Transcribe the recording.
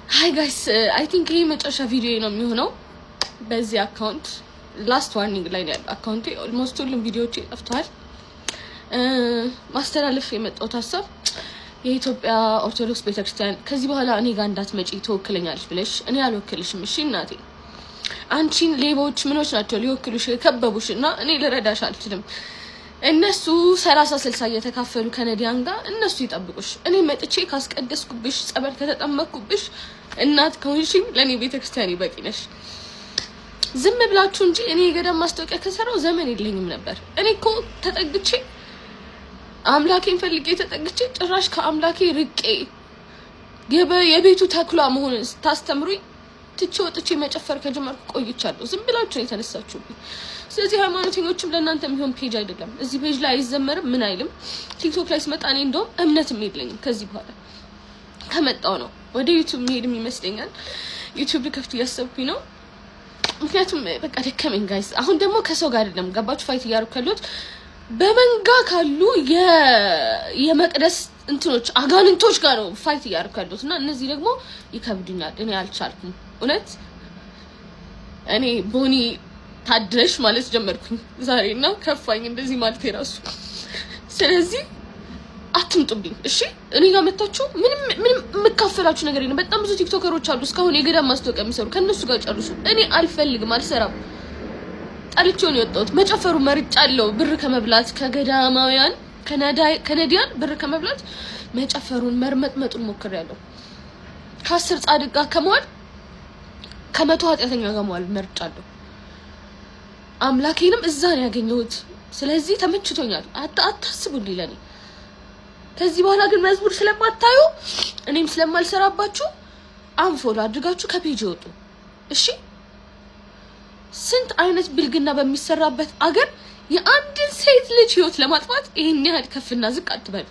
ሃይ ጋይስ አይ ቲንክ ይሄ መጨረሻ ቪዲዮ ነው የሚሆነው በዚህ አካውንት ላስት ዋርኒንግ ላይ ያለው አካውንቴ ኦልሞስት ሁሉም ቪዲዮዎች ጠፍተዋል። ማስተላለፍ የመጣው ሀሳብ የኢትዮጵያ ኦርቶዶክስ ቤተክርስቲያን ከዚህ በኋላ እኔ ጋር እንዳትመጪ ትወክለኛለሽ ብለሽ እኔ አልወክልሽም። እሺ እናቴ አንቺን ሌቦች ምኖች ናቸው ሊወክሉሽ የከበቡሽ እና እኔ ልረዳሽ አልችልም። እነሱ 30-60 እየተካፈሉ ከነዲያን ጋር እነሱ ይጠብቁሽ። እኔ መጥቼ ካስቀደስኩብሽ ጸበል ከተጠመቅኩብሽ እናት ከሆንሽኝ ለኔ ቤተክርስቲያን ይበቂ ነሽ። ዝም ብላችሁ እንጂ እኔ የገዳም ማስታወቂያ ከሰራው ዘመን የለኝም ነበር። እኔ እኮ ተጠግቼ አምላኬን ፈልጌ ተጠግቼ ጭራሽ ከአምላኬ ርቄ የቤቱ ተክሏ መሆኑን ታስተምሩኝ ትቼ ወጥቼ መጨፈር ከጀመርኩ ቆይቻለሁ። ዝም ብላችሁ ነው የተነሳችሁብኝ። ስለዚህ ሃይማኖተኞችም ለእናንተ የሚሆን ፔጅ አይደለም። እዚህ ፔጅ ላይ አይዘመርም ምን አይልም። ቲክቶክ ላይ ስመጣ እኔ እንደውም እምነትም የለኝም። ከዚህ በኋላ ከመጣው ነው ወደ ዩቲዩብ መሄድም ይመስለኛል። ዩቲዩብ ልከፍት እያሰብኩኝ ነው። ምክንያቱም በቃ ደከመኝ ጋይስ። አሁን ደግሞ ከሰው ጋር አይደለም ገባችሁ ፋይት እያደረኩ ያለሁት በመንጋ ካሉ የመቅደስ እንትኖች አጋንንቶች ጋር ነው ፋይት እያደረኩ ያለሁት እና እነዚህ ደግሞ ይከብዱኛል። እኔ አልቻልኩም እውነት። እኔ ቦኒ ታድለሽ ማለት ጀመርኩኝ ዛሬና ከፋኝ እንደዚህ ማለት የራሱ። ስለዚህ አትምጡብኝ እሺ። እኔ ጋር መጣችሁ ምንም የምካፈላችሁ ነገር የለም። በጣም ብዙ ቲክቶከሮች አሉ እስካሁን የገዳም ማስታወቂያ የሚሰሩ ከነሱ ጋር ጨርሱ። እኔ አልፈልግም፣ አልሰራም። ጣልቼው ነው የወጣሁት። መጨፈሩ መርጫለሁ። ብር ከመብላት ከገዳማውያን ከነዲያን ብር ከመብላት መጨፈሩን መርመጥመጡን ሞክሬያለሁ። ከ10 ጻድቅ ጋር ከመዋል ከ100 ኃጢአተኛ ጋር መዋል መርጫለሁ። አምላኬንም እዛ ነው ያገኘሁት። ስለዚህ ተመችቶኛል። አታስቡልኝ ለኔ። ከዚህ በኋላ ግን መዝሙር ስለማታዩ እኔም ስለማልሰራባችሁ አንፎሎ አድርጋችሁ ከፔጅ ይወጡ እሺ። ስንት አይነት ብልግና በሚሰራበት አገር የአንድን ሴት ልጅ ህይወት ለማጥፋት ይሄን ያህል ከፍና ዝቅ አትበሉ።